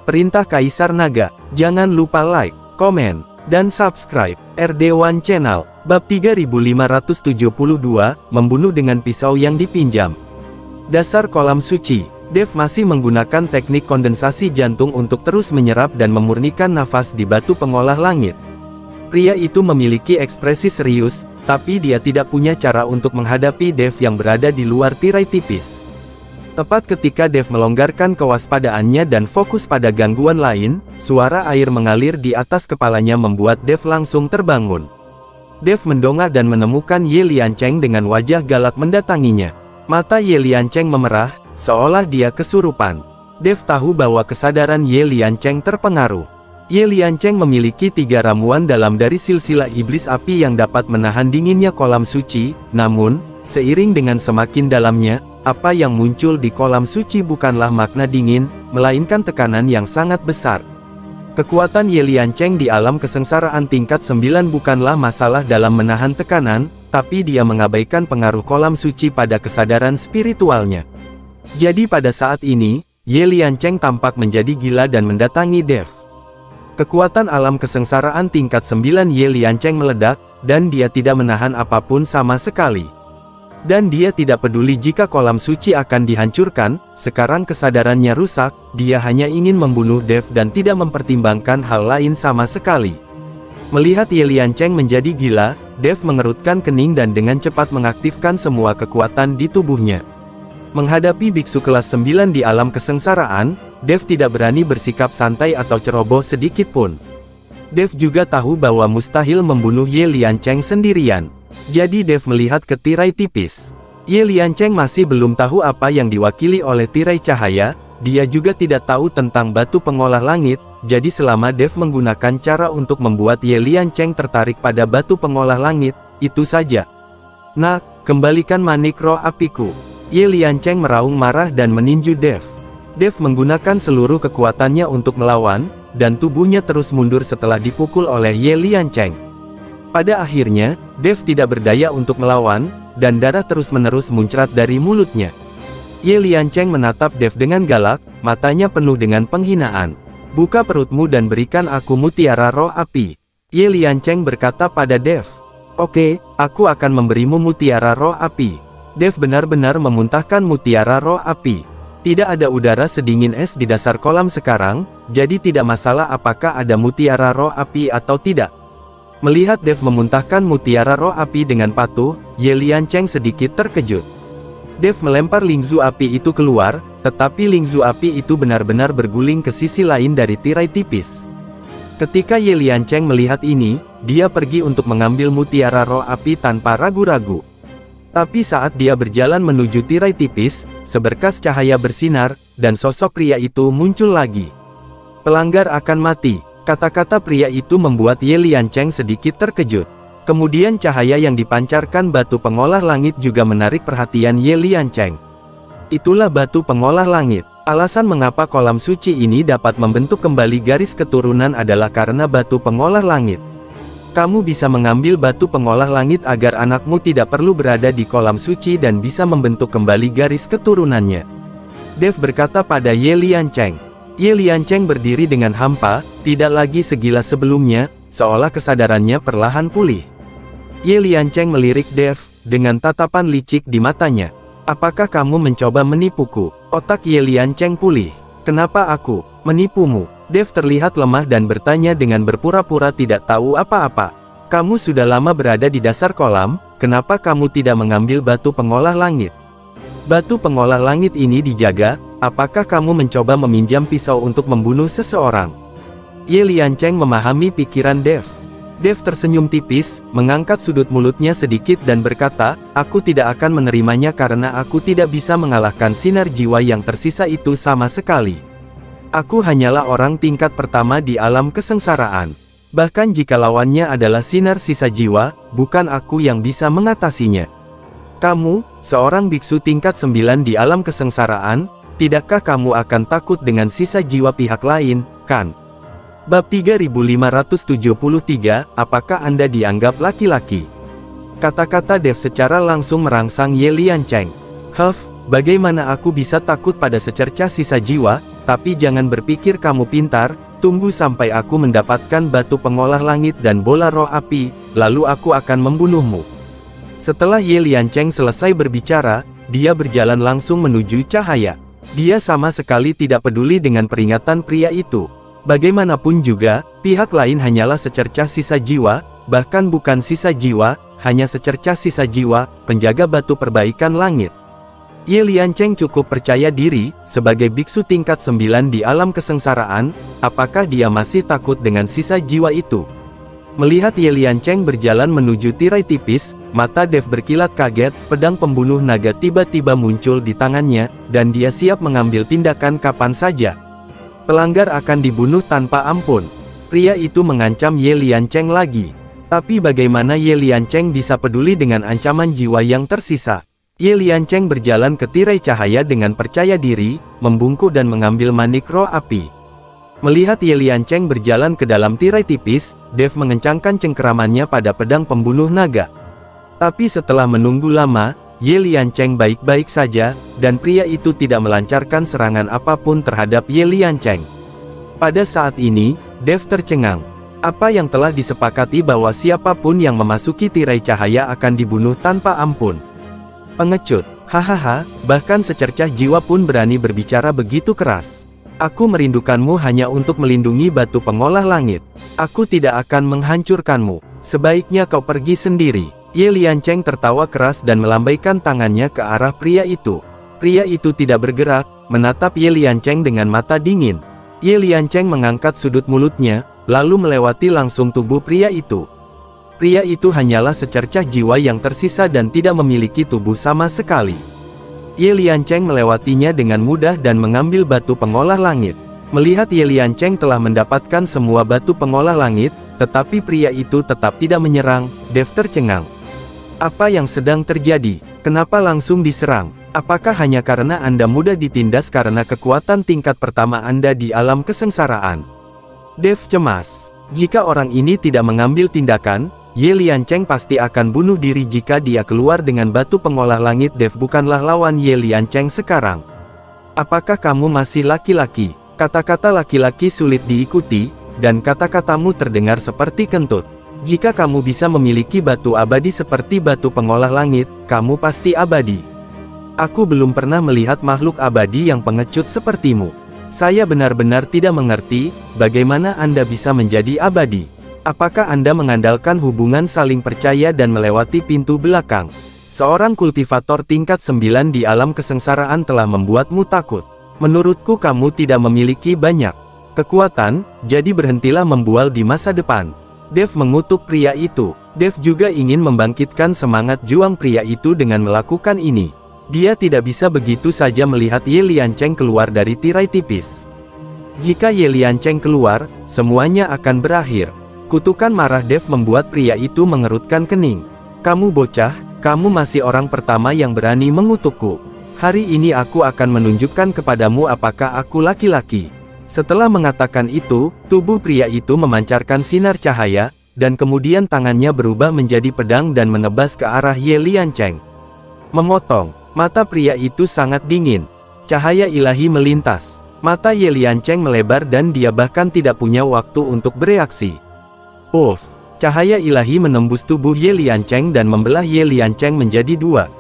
Perintah Kaisar Naga. Jangan lupa like, komen, dan subscribe RD1 Channel. Bab 3572, membunuh dengan pisau yang dipinjam. Dasar kolam suci. Dev masih menggunakan teknik kondensasi jantung untuk terus menyerap dan memurnikan nafas di batu pengolah langit. Pria itu memiliki ekspresi serius, tapi dia tidak punya cara untuk menghadapi Dev yang berada di luar tirai tipis. Tepat ketika Dev melonggarkan kewaspadaannya dan fokus pada gangguan lain, suara air mengalir di atas kepalanya membuat Dev langsung terbangun. Dev mendongak dan menemukan Ye Liancheng dengan wajah galak mendatanginya. Mata Ye Liancheng memerah, seolah dia kesurupan. Dev tahu bahwa kesadaran Ye Liancheng terpengaruh. Ye Liancheng memiliki 3 ramuan dalam dari silsilah iblis api yang dapat menahan dinginnya kolam suci, namun, seiring dengan semakin dalamnya, apa yang muncul di kolam suci bukanlah makna dingin, melainkan tekanan yang sangat besar. Kekuatan Ye Liancheng di alam kesengsaraan tingkat 9 bukanlah masalah dalam menahan tekanan, tapi dia mengabaikan pengaruh kolam suci pada kesadaran spiritualnya. Jadi pada saat ini, Ye Liancheng tampak menjadi gila dan mendatangi Dev. Kekuatan alam kesengsaraan tingkat 9 Ye Liancheng meledak, dan dia tidak menahan apapun sama sekali. Dan dia tidak peduli jika kolam suci akan dihancurkan, sekarang kesadarannya rusak, dia hanya ingin membunuh Dev dan tidak mempertimbangkan hal lain sama sekali. Melihat Ye Liancheng menjadi gila, Dev mengerutkan kening dan dengan cepat mengaktifkan semua kekuatan di tubuhnya. Menghadapi biksu kelas 9 di alam kesengsaraan, Dev tidak berani bersikap santai atau ceroboh sedikit pun. Dev juga tahu bahwa mustahil membunuh Ye Liancheng sendirian. Jadi Dev melihat ke tirai tipis. Ye Liancheng masih belum tahu apa yang diwakili oleh tirai cahaya, dia juga tidak tahu tentang batu pengolah langit, jadi selama Dev menggunakan cara untuk membuat Ye Liancheng tertarik pada batu pengolah langit, itu saja. Nak, kembalikan manik roh apiku. Ye Liancheng meraung marah dan meninju Dev. Dev menggunakan seluruh kekuatannya untuk melawan, dan tubuhnya terus mundur setelah dipukul oleh Ye Liancheng. Pada akhirnya, Dev tidak berdaya untuk melawan, dan darah terus-menerus muncrat dari mulutnya. Ye Liancheng menatap Dev dengan galak, matanya penuh dengan penghinaan. Buka perutmu dan berikan aku mutiara roh api. Ye Liancheng berkata pada Dev. Oke, aku akan memberimu mutiara roh api. Dev benar-benar memuntahkan mutiara roh api. Tidak ada udara sedingin es di dasar kolam sekarang, jadi tidak masalah apakah ada mutiara roh api atau tidak. Melihat Dev memuntahkan mutiara roh api dengan patuh, Ye Liancheng sedikit terkejut. Dev melempar lingzu api itu keluar, tetapi lingzu api itu benar-benar berguling ke sisi lain dari tirai tipis. Ketika Ye Liancheng melihat ini, dia pergi untuk mengambil mutiara roh api tanpa ragu-ragu. Tapi saat dia berjalan menuju tirai tipis, seberkas cahaya bersinar, dan sosok pria itu muncul lagi. Pelanggar akan mati. Kata-kata pria itu membuat Ye Liancheng sedikit terkejut. Kemudian cahaya yang dipancarkan batu pengolah langit juga menarik perhatian Ye Liancheng. Itulah batu pengolah langit. Alasan mengapa kolam suci ini dapat membentuk kembali garis keturunan adalah karena batu pengolah langit. Kamu bisa mengambil batu pengolah langit agar anakmu tidak perlu berada di kolam suci dan bisa membentuk kembali garis keturunannya. Dev berkata pada Ye Liancheng. Ye Liancheng berdiri dengan hampa, tidak lagi segila sebelumnya, seolah kesadarannya perlahan pulih. Ye Liancheng melirik Dev, dengan tatapan licik di matanya. Apakah kamu mencoba menipuku? Otak Ye Liancheng pulih. Kenapa aku menipumu? Dev terlihat lemah dan bertanya dengan berpura-pura tidak tahu apa-apa. Kamu sudah lama berada di dasar kolam, kenapa kamu tidak mengambil batu pengolah langit? Batu pengolah langit ini dijaga, apakah kamu mencoba meminjam pisau untuk membunuh seseorang? Ye Liancheng memahami pikiran Dev. Dev tersenyum tipis, mengangkat sudut mulutnya sedikit dan berkata, aku tidak akan menerimanya karena aku tidak bisa mengalahkan sinar jiwa yang tersisa itu sama sekali. Aku hanyalah orang tingkat pertama di alam kesengsaraan. Bahkan jika lawannya adalah sinar sisa jiwa, bukan aku yang bisa mengatasinya. Kamu, seorang biksu tingkat 9 di alam kesengsaraan, tidakkah kamu akan takut dengan sisa jiwa pihak lain, kan? Bab 3573, apakah Anda dianggap laki-laki? Kata-kata Dev secara langsung merangsang Ye Liancheng. Bagaimana aku bisa takut pada secercah sisa jiwa? Tapi jangan berpikir kamu pintar, tunggu sampai aku mendapatkan batu pengolah langit dan bola roh api, lalu aku akan membunuhmu. Setelah Ye Liancheng selesai berbicara, dia berjalan langsung menuju cahaya. Dia sama sekali tidak peduli dengan peringatan pria itu. Bagaimanapun juga, pihak lain hanyalah secercah sisa jiwa, bahkan bukan sisa jiwa, hanya secercah sisa jiwa, penjaga batu perbaikan langit. Ye Liancheng cukup percaya diri, sebagai biksu tingkat 9 di alam kesengsaraan, apakah dia masih takut dengan sisa jiwa itu? Melihat Ye Liancheng berjalan menuju tirai tipis, mata Dev berkilat kaget, pedang pembunuh naga tiba-tiba muncul di tangannya, dan dia siap mengambil tindakan kapan saja. Pelanggar akan dibunuh tanpa ampun. Pria itu mengancam Ye Liancheng lagi. Tapi bagaimana Ye Liancheng bisa peduli dengan ancaman jiwa yang tersisa? Ye Liancheng berjalan ke tirai cahaya dengan percaya diri, membungkuk dan mengambil manik roh api. Melihat Ye Liancheng berjalan ke dalam tirai tipis, Dev mengencangkan cengkeramannya pada pedang pembunuh naga. Tapi setelah menunggu lama, Ye Liancheng baik-baik saja, dan pria itu tidak melancarkan serangan apapun terhadap Ye Liancheng. Pada saat ini, Dev tercengang. Apa yang telah disepakati bahwa siapapun yang memasuki tirai cahaya akan dibunuh tanpa ampun? Pengecut, hahaha, bahkan secercah jiwa pun berani berbicara begitu keras. Aku merindukanmu hanya untuk melindungi batu pengolah langit. Aku tidak akan menghancurkanmu. Sebaiknya kau pergi sendiri. Ye Liancheng tertawa keras dan melambaikan tangannya ke arah pria itu. Pria itu tidak bergerak, menatap Ye Liancheng dengan mata dingin. Ye Liancheng mengangkat sudut mulutnya, lalu melewati langsung tubuh pria itu. Pria itu hanyalah secercah jiwa yang tersisa dan tidak memiliki tubuh sama sekali. Ye Liancheng melewatinya dengan mudah dan mengambil batu pengolah langit. Melihat Ye Liancheng telah mendapatkan semua batu pengolah langit, tetapi pria itu tetap tidak menyerang, Dev tercengang. Apa yang sedang terjadi? Kenapa langsung diserang? Apakah hanya karena Anda mudah ditindas karena kekuatan tingkat pertama Anda di alam kesengsaraan? Dev cemas. Jika orang ini tidak mengambil tindakan, Ye Liancheng pasti akan bunuh diri jika dia keluar dengan batu pengolah langit. Dev bukanlah lawan Ye Liancheng sekarang. Apakah kamu masih laki-laki? Kata-kata laki-laki sulit diikuti, dan kata-katamu terdengar seperti kentut. Jika kamu bisa memiliki batu abadi seperti batu pengolah langit, kamu pasti abadi. Aku belum pernah melihat makhluk abadi yang pengecut sepertimu. Saya benar-benar tidak mengerti, bagaimana Anda bisa menjadi abadi. Apakah Anda mengandalkan hubungan saling percaya dan melewati pintu belakang? Seorang kultivator tingkat 9 di alam kesengsaraan telah membuatmu takut. Menurutku kamu tidak memiliki banyak kekuatan, jadi berhentilah membual di masa depan. Dev mengutuk pria itu. Dev juga ingin membangkitkan semangat juang pria itu dengan melakukan ini. Dia tidak bisa begitu saja melihat Ye Liancheng keluar dari tirai tipis. Jika Ye Liancheng keluar, semuanya akan berakhir. Kutukan marah Dev membuat pria itu mengerutkan kening. Kamu bocah, kamu masih orang pertama yang berani mengutukku. Hari ini aku akan menunjukkan kepadamu apakah aku laki-laki. Setelah mengatakan itu, tubuh pria itu memancarkan sinar cahaya, dan kemudian tangannya berubah menjadi pedang dan menebas ke arah Ye Liancheng. Memotong, mata pria itu sangat dingin. Cahaya ilahi melintas. Mata Ye Liancheng melebar dan dia bahkan tidak punya waktu untuk bereaksi. Puff! Cahaya ilahi menembus tubuh Ye Liancheng dan membelah Ye Liancheng menjadi dua.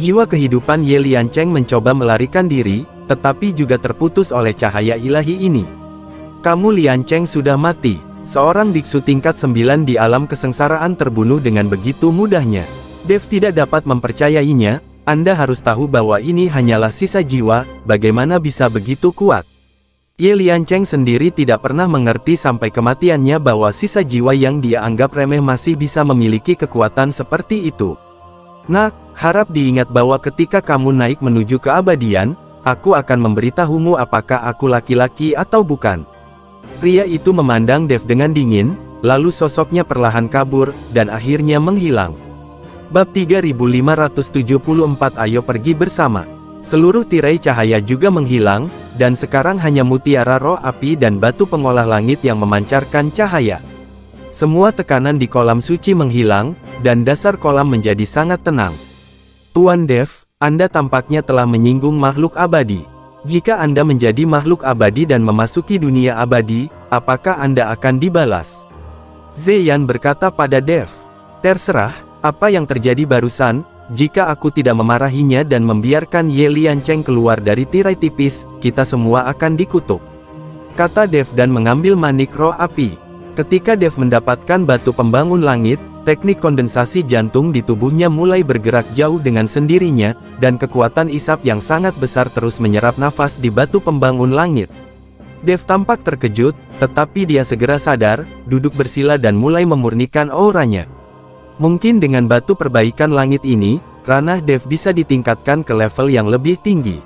Jiwa kehidupan Ye Liancheng mencoba melarikan diri, tetapi juga terputus oleh cahaya ilahi ini. Kamu Liancheng sudah mati. Seorang biksu tingkat 9 di alam kesengsaraan terbunuh dengan begitu mudahnya. Dev tidak dapat mempercayainya. Anda harus tahu bahwa ini hanyalah sisa jiwa, bagaimana bisa begitu kuat? Ye Liancheng sendiri tidak pernah mengerti sampai kematiannya bahwa sisa jiwa yang dia anggap remeh masih bisa memiliki kekuatan seperti itu. Nak, harap diingat bahwa ketika kamu naik menuju keabadian, aku akan memberitahumu apakah aku laki-laki atau bukan. Pria itu memandang Dev dengan dingin, lalu sosoknya perlahan kabur, dan akhirnya menghilang. Bab 3574. Ayo pergi bersama. Seluruh tirai cahaya juga menghilang, dan sekarang hanya mutiara roh api dan batu pengolah langit yang memancarkan cahaya. Semua tekanan di kolam suci menghilang, dan dasar kolam menjadi sangat tenang. Tuan Dev, Anda tampaknya telah menyinggung makhluk abadi. Jika Anda menjadi makhluk abadi dan memasuki dunia abadi, apakah Anda akan dibalas? Zeyan berkata pada Dev. Terserah, apa yang terjadi barusan, jika aku tidak memarahinya dan membiarkan Ye Liancheng keluar dari tirai tipis, kita semua akan dikutuk. Kata Dev dan mengambil manik roh api. Ketika Dev mendapatkan batu pembangun langit, teknik kondensasi jantung di tubuhnya mulai bergerak jauh dengan sendirinya, dan kekuatan isap yang sangat besar terus menyerap nafas di batu pembangun langit. Dev tampak terkejut, tetapi dia segera sadar, duduk bersila dan mulai memurnikan auranya. Mungkin dengan batu perbaikan langit ini, ranah Dev bisa ditingkatkan ke level yang lebih tinggi.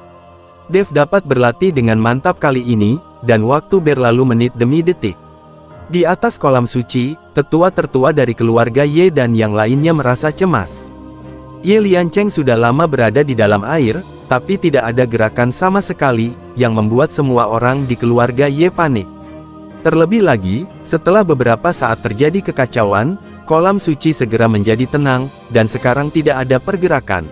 Dev dapat berlatih dengan mantap kali ini, dan waktu berlalu menit demi detik. Di atas kolam suci, tetua tertua dari keluarga Ye dan yang lainnya merasa cemas. Ye Liancheng sudah lama berada di dalam air, tapi tidak ada gerakan sama sekali, yang membuat semua orang di keluarga Ye panik. Terlebih lagi, setelah beberapa saat terjadi kekacauan, kolam suci segera menjadi tenang, dan sekarang tidak ada pergerakan.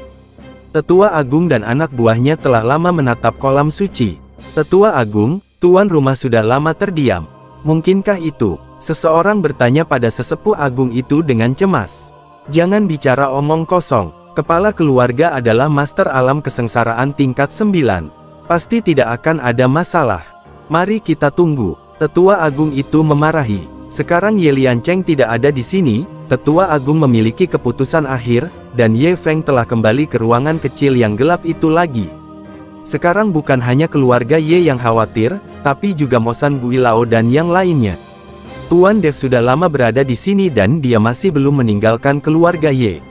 Tetua Agung dan anak buahnya telah lama menatap kolam suci. Tetua Agung, tuan rumah sudah lama terdiam. Mungkinkah itu? Seseorang bertanya pada sesepuh agung itu dengan cemas. Jangan bicara omong kosong. Kepala keluarga adalah master alam kesengsaraan tingkat 9. Pasti tidak akan ada masalah. Mari kita tunggu. Tetua agung itu memarahi. Sekarang Ye Liancheng tidak ada di sini. Tetua agung memiliki keputusan akhir, dan Ye Feng telah kembali ke ruangan kecil yang gelap itu lagi. Sekarang bukan hanya keluarga Ye yang khawatir, tapi juga Mosan Guilao dan yang lainnya. Tuan Dev sudah lama berada di sini dan dia masih belum meninggalkan keluarga Ye.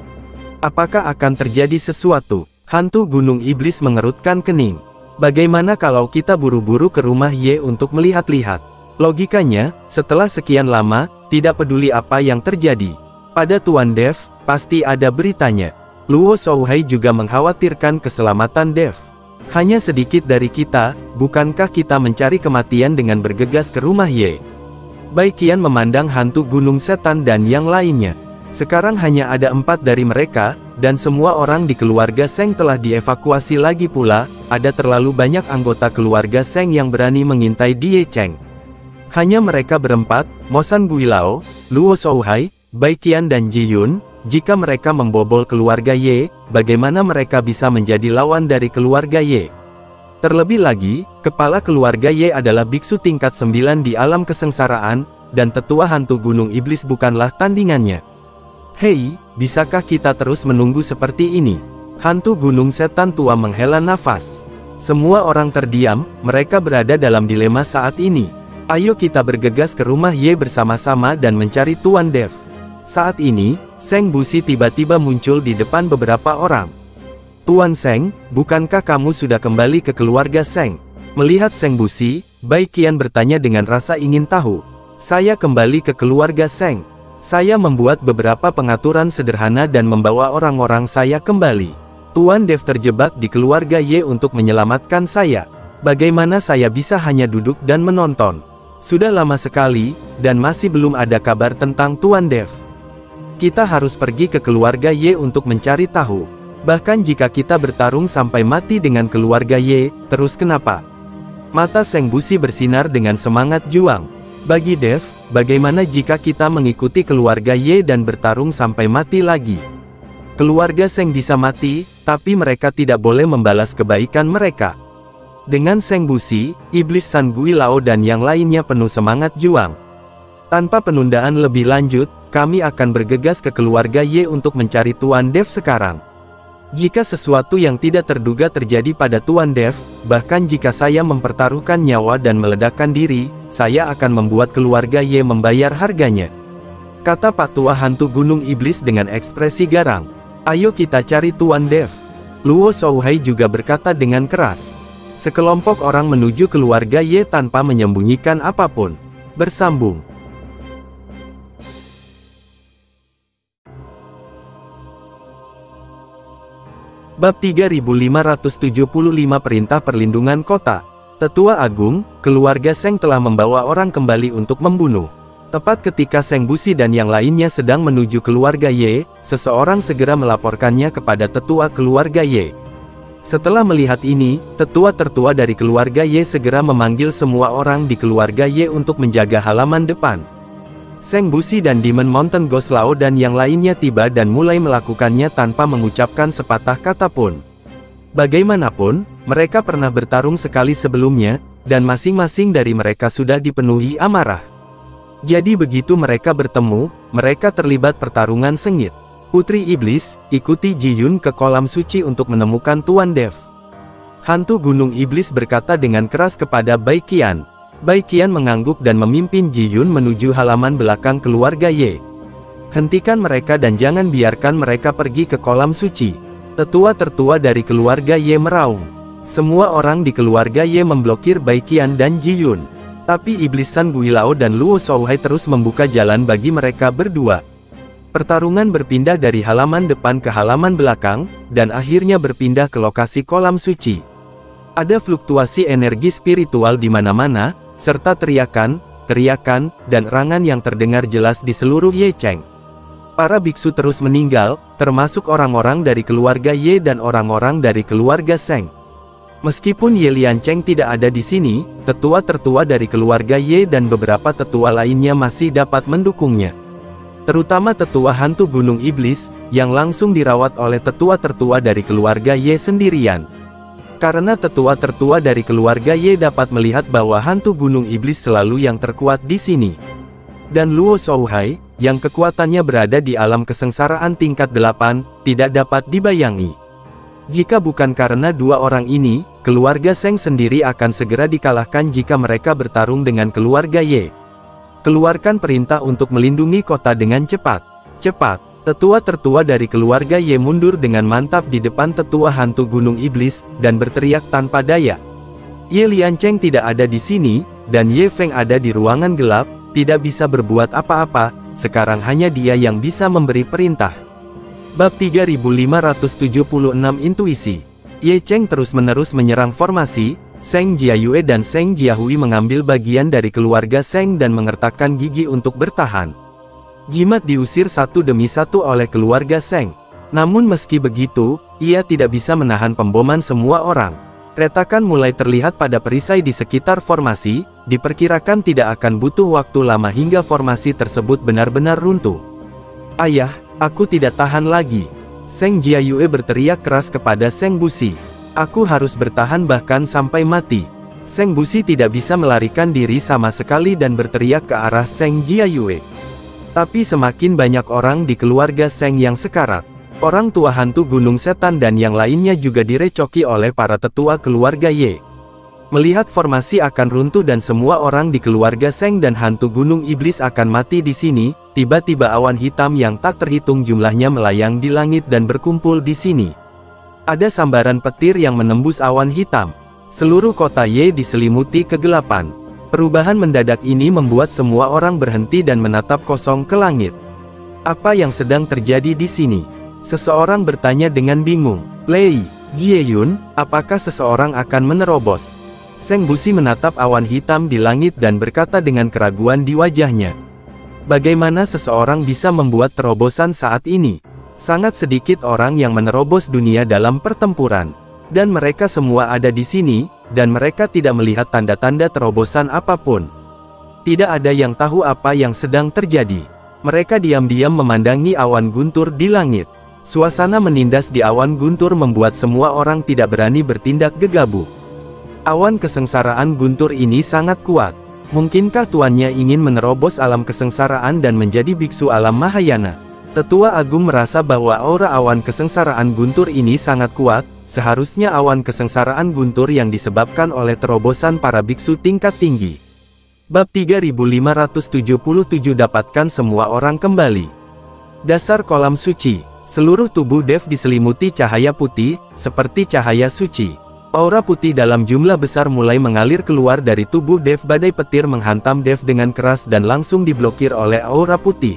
Apakah akan terjadi sesuatu? Hantu Gunung Iblis mengerutkan kening. Bagaimana kalau kita buru-buru ke rumah Ye untuk melihat-lihat? Logikanya, setelah sekian lama, tidak peduli apa yang terjadi. Pada Tuan Dev, pasti ada beritanya. Luo Shouhai juga mengkhawatirkan keselamatan Dev. Hanya sedikit dari kita, bukankah kita mencari kematian dengan bergegas ke rumah Ye? Baikian memandang hantu gunung setan dan yang lainnya. Sekarang hanya ada 4 dari mereka, dan semua orang di keluarga Seng telah dievakuasi lagi pula. Ada terlalu banyak anggota keluarga Seng yang berani mengintai Ye Cheng. Hanya mereka berempat, Mosan Guilao, Luo Shouhai, Baikian dan Ji Yun. Jika mereka membobol keluarga Ye, bagaimana mereka bisa menjadi lawan dari keluarga Ye? Terlebih lagi, kepala keluarga Ye adalah biksu tingkat 9 di alam kesengsaraan, dan tetua hantu gunung iblis bukanlah tandingannya. Hei, bisakah kita terus menunggu seperti ini? Hantu gunung setan tua menghela nafas. Semua orang terdiam, mereka berada dalam dilema saat ini. Ayo kita bergegas ke rumah Ye bersama-sama dan mencari Tuan Dev. Saat ini, Seng Busi tiba-tiba muncul di depan beberapa orang. Tuan Seng, bukankah kamu sudah kembali ke keluarga Seng? Melihat Seng Busi, Baikian bertanya dengan rasa ingin tahu. Saya kembali ke keluarga Seng. Saya membuat beberapa pengaturan sederhana dan membawa orang-orang saya kembali. Tuan Dev terjebak di keluarga Ye untuk menyelamatkan saya. Bagaimana saya bisa hanya duduk dan menonton? Sudah lama sekali, dan masih belum ada kabar tentang Tuan Dev. Kita harus pergi ke keluarga Ye untuk mencari tahu. Bahkan jika kita bertarung sampai mati dengan keluarga Ye, terus kenapa? Mata Seng Busi bersinar dengan semangat juang. Bagi Dev, bagaimana jika kita mengikuti keluarga Ye dan bertarung sampai mati lagi? Keluarga Seng bisa mati, tapi mereka tidak boleh membalas kebaikan mereka. Dengan Seng Busi, Iblis San Guilao dan yang lainnya penuh semangat juang. Tanpa penundaan lebih lanjut, kami akan bergegas ke keluarga Ye untuk mencari Tuan Dev sekarang. Jika sesuatu yang tidak terduga terjadi pada Tuan Dev, bahkan jika saya mempertaruhkan nyawa dan meledakkan diri, saya akan membuat keluarga Ye membayar harganya. Kata Pak Tua Hantu Gunung Iblis dengan ekspresi garang. Ayo kita cari Tuan Dev. Luo Shouhai juga berkata dengan keras. Sekelompok orang menuju keluarga Ye tanpa menyembunyikan apapun. Bersambung. Bab 3575 Perintah Perlindungan Kota. Tetua Agung, keluarga Seng telah membawa orang kembali untuk membunuh. Tepat ketika Seng Busi dan yang lainnya sedang menuju keluarga Ye, seseorang segera melaporkannya kepada tetua keluarga Ye. Setelah melihat ini, tetua tertua dari keluarga Ye segera memanggil semua orang di keluarga Ye untuk menjaga halaman depan. Seng Busi dan Demon Mountain Ghost Lao dan yang lainnya tiba dan mulai melakukannya tanpa mengucapkan sepatah kata pun. Bagaimanapun, mereka pernah bertarung sekali sebelumnya, dan masing-masing dari mereka sudah dipenuhi amarah. Jadi begitu mereka bertemu, mereka terlibat pertarungan sengit. Putri Iblis, ikuti Ji Yun ke kolam suci untuk menemukan Tuan Dev. Hantu Gunung Iblis berkata dengan keras kepada Bai Qian. Bai Qian mengangguk dan memimpin Ji Yun menuju halaman belakang keluarga Ye. Hentikan mereka dan jangan biarkan mereka pergi ke kolam suci. Tetua tertua dari keluarga Ye meraung. Semua orang di keluarga Ye memblokir Bai Qian dan Ji Yun. Tapi Iblis San Guilao dan Luo Shouhai terus membuka jalan bagi mereka berdua. Pertarungan berpindah dari halaman depan ke halaman belakang, dan akhirnya berpindah ke lokasi kolam suci. Ada fluktuasi energi spiritual di mana-mana, serta teriakan, dan erangan yang terdengar jelas di seluruh Ye Cheng. Para biksu terus meninggal, termasuk orang-orang dari keluarga Ye dan orang-orang dari keluarga Seng. Meskipun Ye Liancheng tidak ada di sini, tetua tertua dari keluarga Ye dan beberapa tetua lainnya masih dapat mendukungnya. Terutama tetua hantu Gunung Iblis, yang langsung dirawat oleh tetua tertua dari keluarga Ye sendirian. Karena tetua tertua dari keluarga Ye dapat melihat bahwa hantu Gunung Iblis selalu yang terkuat di sini. Dan Luo Shouhai, yang kekuatannya berada di alam kesengsaraan tingkat 8, tidak dapat dibayangi. Jika bukan karena dua orang ini, keluarga Seng sendiri akan segera dikalahkan jika mereka bertarung dengan keluarga Ye. Keluarkan perintah untuk melindungi kota dengan cepat. Cepat, tetua tertua dari keluarga Ye mundur dengan mantap di depan tetua hantu Gunung Iblis, dan berteriak tanpa daya. Ye Liancheng tidak ada di sini, dan Ye Feng ada di ruangan gelap, tidak bisa berbuat apa-apa, sekarang hanya dia yang bisa memberi perintah. Bab 3576 Intuisi. Ye Cheng terus-menerus menyerang formasi. Seng Jiayue dan Seng Jiahui mengambil bagian dari keluarga Seng dan mengertakkan gigi untuk bertahan. Jimat diusir satu demi satu oleh keluarga Seng. Namun meski begitu, ia tidak bisa menahan pemboman semua orang. Retakan mulai terlihat pada perisai di sekitar formasi, diperkirakan tidak akan butuh waktu lama hingga formasi tersebut benar-benar runtuh. Ayah, aku tidak tahan lagi. Seng Jiayue berteriak keras kepada Seng Busi. Aku harus bertahan bahkan sampai mati. Seng Busi tidak bisa melarikan diri sama sekali dan berteriak ke arah Seng Jiayue. Tapi semakin banyak orang di keluarga Seng yang sekarat. Orang tua hantu Gunung Setan dan yang lainnya juga direcoki oleh para tetua keluarga Ye. Melihat formasi akan runtuh dan semua orang di keluarga Seng dan hantu Gunung Iblis akan mati di sini, tiba-tiba awan hitam yang tak terhitung jumlahnya melayang di langit dan berkumpul di sini. Ada sambaran petir yang menembus awan hitam. Seluruh kota Ye diselimuti kegelapan. Perubahan mendadak ini membuat semua orang berhenti dan menatap kosong ke langit. Apa yang sedang terjadi di sini? Seseorang bertanya dengan bingung. Lei, Jie Yun, apakah seseorang akan menerobos? Seng Busi menatap awan hitam di langit dan berkata dengan keraguan di wajahnya. Bagaimana seseorang bisa membuat terobosan saat ini? Sangat sedikit orang yang menerobos dunia dalam pertempuran. Dan mereka semua ada di sini, dan mereka tidak melihat tanda-tanda terobosan apapun. Tidak ada yang tahu apa yang sedang terjadi. Mereka diam-diam memandangi awan guntur di langit. Suasana menindas di awan guntur membuat semua orang tidak berani bertindak gegabah. Awan kesengsaraan guntur ini sangat kuat. Mungkinkah tuannya ingin menerobos alam kesengsaraan dan menjadi biksu alam Mahayana? Tetua Agung merasa bahwa aura awan kesengsaraan guntur ini sangat kuat, seharusnya awan kesengsaraan guntur yang disebabkan oleh terobosan para biksu tingkat tinggi. Bab 3577 dapatkan semua orang kembali. Dasar kolam suci. Seluruh tubuh Dev diselimuti cahaya putih, seperti cahaya suci. Aura putih dalam jumlah besar mulai mengalir keluar dari tubuh Dev. Badai petir menghantam Dev dengan keras dan langsung diblokir oleh aura putih.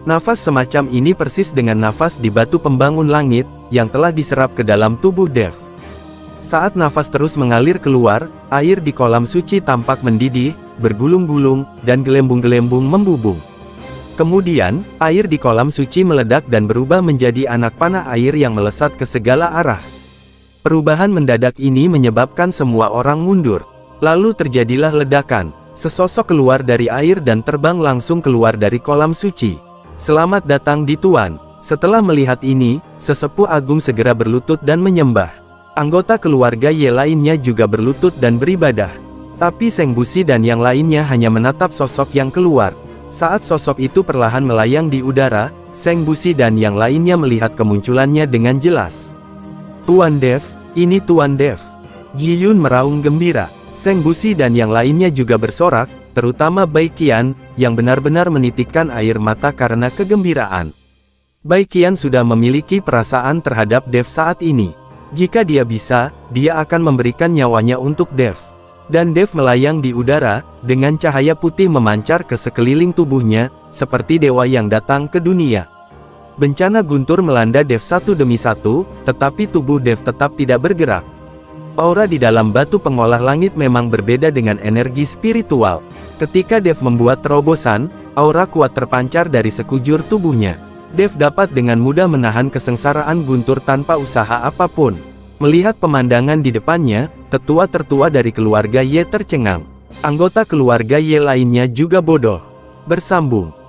Nafas semacam ini persis dengan nafas di batu pembangun langit, yang telah diserap ke dalam tubuh Dev. Saat nafas terus mengalir keluar, air di kolam suci tampak mendidih, bergulung-gulung, dan gelembung-gelembung membubung. Kemudian, air di kolam suci meledak dan berubah menjadi anak panah air yang melesat ke segala arah. Perubahan mendadak ini menyebabkan semua orang mundur. Lalu terjadilah ledakan. Sesosok keluar dari air dan terbang langsung keluar dari kolam suci. Selamat datang di Tuan. Setelah melihat ini, sesepuh agung segera berlutut dan menyembah. Anggota keluarga Ye lainnya juga berlutut dan beribadah. Tapi Seng Busi dan yang lainnya hanya menatap sosok yang keluar. Saat sosok itu perlahan melayang di udara, Seng Busi dan yang lainnya melihat kemunculannya dengan jelas. Tuan Dev, ini Tuan Dev. Ji Yun meraung gembira. Seng Busi dan yang lainnya juga bersorak, terutama Bai Qian, yang benar-benar menitikkan air mata karena kegembiraan. Bai Qian sudah memiliki perasaan terhadap Dev saat ini. Jika dia bisa, dia akan memberikan nyawanya untuk Dev. Dan Dev melayang di udara, dengan cahaya putih memancar ke sekeliling tubuhnya, seperti dewa yang datang ke dunia. Bencana guntur melanda Dev satu demi satu, tetapi tubuh Dev tetap tidak bergerak. Aura di dalam batu pengolah langit memang berbeda dengan energi spiritual. Ketika Dev membuat terobosan, aura kuat terpancar dari sekujur tubuhnya. Dev dapat dengan mudah menahan kesengsaraan guntur tanpa usaha apapun. Melihat pemandangan di depannya, tetua tertua dari keluarga Ye tercengang. Anggota keluarga Ye lainnya juga bodoh. Bersambung.